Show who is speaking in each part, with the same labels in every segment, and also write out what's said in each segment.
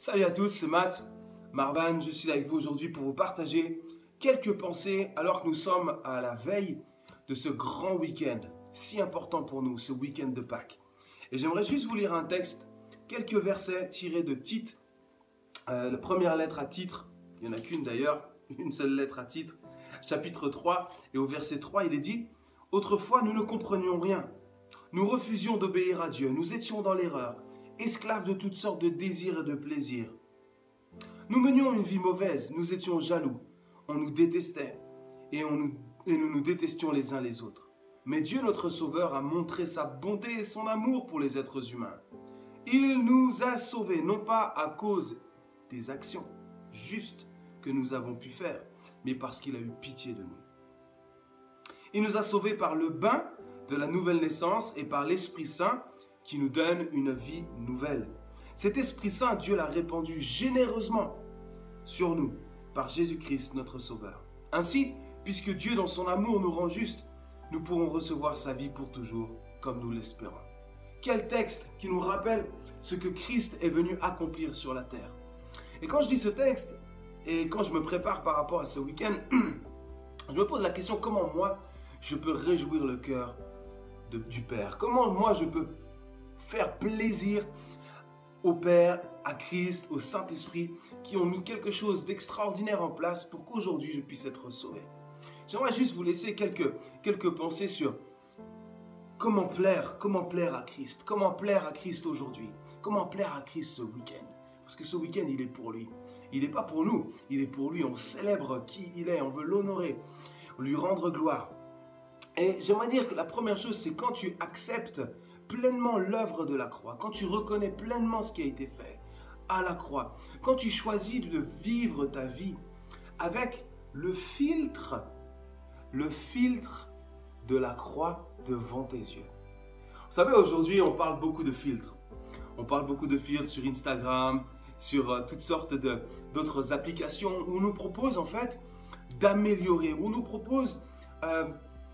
Speaker 1: Salut à tous, c'est Matt, Marvan, je suis avec vous aujourd'hui pour vous partager quelques pensées alors que nous sommes à la veille de ce grand week-end, si important pour nous, ce week-end de Pâques. Et j'aimerais juste vous lire un texte, quelques versets tirés de Tite, la première lettre à Tite, il n'y en a qu'une d'ailleurs, une seule lettre à Tite, chapitre 3, et au verset 3, il est dit « Autrefois, nous ne comprenions rien, nous refusions d'obéir à Dieu, nous étions dans l'erreur, esclaves de toutes sortes de désirs et de plaisirs. Nous menions une vie mauvaise, nous étions jaloux, on nous détestait et nous nous détestions les uns les autres. Mais Dieu notre Sauveur a montré sa bonté et son amour pour les êtres humains. Il nous a sauvés, non pas à cause des actions justes que nous avons pu faire, mais parce qu'il a eu pitié de nous. Il nous a sauvés par le bain de la nouvelle naissance et par l'Esprit Saint qui nous donne une vie nouvelle. Cet Esprit Saint, Dieu l'a répandu généreusement sur nous par Jésus-Christ notre Sauveur. Ainsi, puisque Dieu dans son amour nous rend justes, nous pourrons recevoir sa vie pour toujours, comme nous l'espérons. Quel texte qui nous rappelle ce que Christ est venu accomplir sur la terre. Et quand je dis ce texte, et quand je me prépare par rapport à ce week-end, je me pose la question, comment moi, je peux réjouir le cœur du Père? Comment moi, je peux faire plaisir au Père, à Christ, au Saint-Esprit, qui ont mis quelque chose d'extraordinaire en place pour qu'aujourd'hui je puisse être sauvé. J'aimerais juste vous laisser quelques pensées sur comment plaire à Christ, comment plaire à Christ aujourd'hui, comment plaire à Christ ce week-end. Parce que ce week-end, il est pour lui. Il n'est pas pour nous, il est pour lui. On célèbre qui il est, on veut l'honorer, lui rendre gloire. Et j'aimerais dire que la première chose, c'est quand tu acceptes pleinement l'œuvre de la croix, quand tu reconnais pleinement ce qui a été fait à la croix, quand tu choisis de vivre ta vie avec le filtre de la croix devant tes yeux. Vous savez, aujourd'hui, on parle beaucoup de filtres. On parle beaucoup de filtres sur Instagram, sur toutes sortes d'autres applications où on nous propose en fait d'améliorer, où on nous propose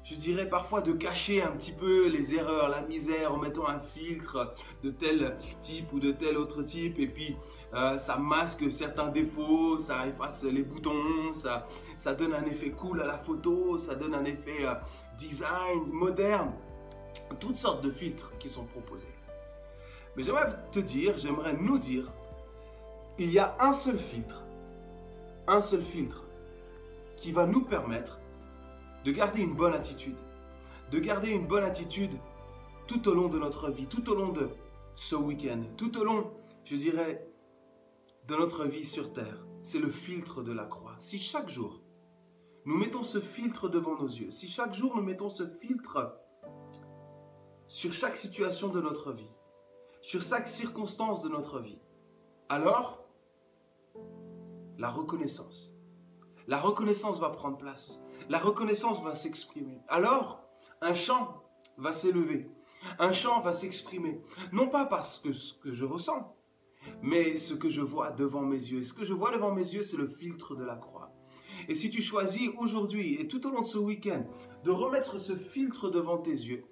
Speaker 1: je dirais parfois de cacher un petit peu les erreurs, la misère en mettant un filtre de tel type ou de tel autre type et puis ça masque certains défauts, ça efface les boutons, ça donne un effet cool à la photo, ça donne un effet design moderne, toutes sortes de filtres qui sont proposés. Mais j'aimerais nous dire, il y a un seul filtre qui va nous permettre de garder une bonne attitude, tout au long de notre vie, tout au long de ce week-end, tout au long, je dirais, de notre vie sur terre. C'est le filtre de la croix. Si chaque jour, nous mettons ce filtre devant nos yeux, si chaque jour nous mettons ce filtre sur chaque situation de notre vie, sur chaque circonstance de notre vie, alors, la reconnaissance va prendre place. La reconnaissance va s'exprimer. Alors, un chant va s'élever. Un chant va s'exprimer. Non pas parce que ce que je ressens, mais ce que je vois devant mes yeux. Et ce que je vois devant mes yeux, c'est le filtre de la croix. Et si tu choisis aujourd'hui et tout au long de ce week-end de remettre ce filtre devant tes yeux,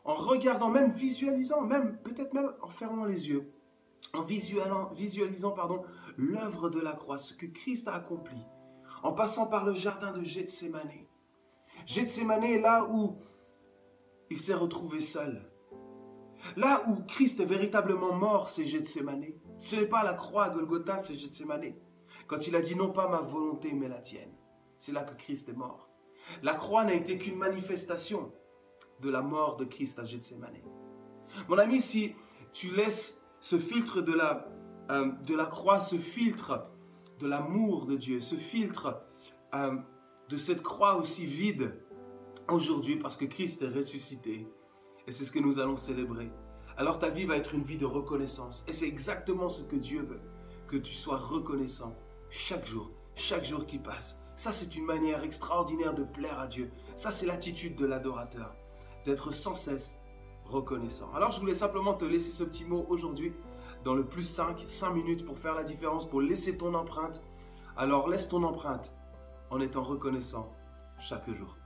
Speaker 1: en regardant, même visualisant, peut-être même en fermant les yeux, en visualisant l'œuvre de la croix, ce que Christ a accompli, en passant par le jardin de Gethsémane. Gethsémane, là où il s'est retrouvé seul. Là où Christ est véritablement mort, c'est Gethsémane. Ce n'est pas la croix à Golgotha, c'est Gethsémane. Quand il a dit non pas ma volonté, mais la tienne. C'est là que Christ est mort. La croix n'a été qu'une manifestation de la mort de Christ à Gethsémane. Mon ami, si tu laisses ce filtre de la croix, ce filtre de l'amour de Dieu, ce filtre de cette croix aussi vide aujourd'hui parce que Christ est ressuscité. Et c'est ce que nous allons célébrer. Alors ta vie va être une vie de reconnaissance. Et c'est exactement ce que Dieu veut, que tu sois reconnaissant chaque jour qui passe. Ça, c'est une manière extraordinaire de plaire à Dieu. Ça, c'est l'attitude de l'adorateur, d'être sans cesse reconnaissant. Alors, je voulais simplement te laisser ce petit mot aujourd'hui dans le plus 5 minutes pour faire la différence, pour laisser ton empreinte. Alors laisse ton empreinte en étant reconnaissant chaque jour.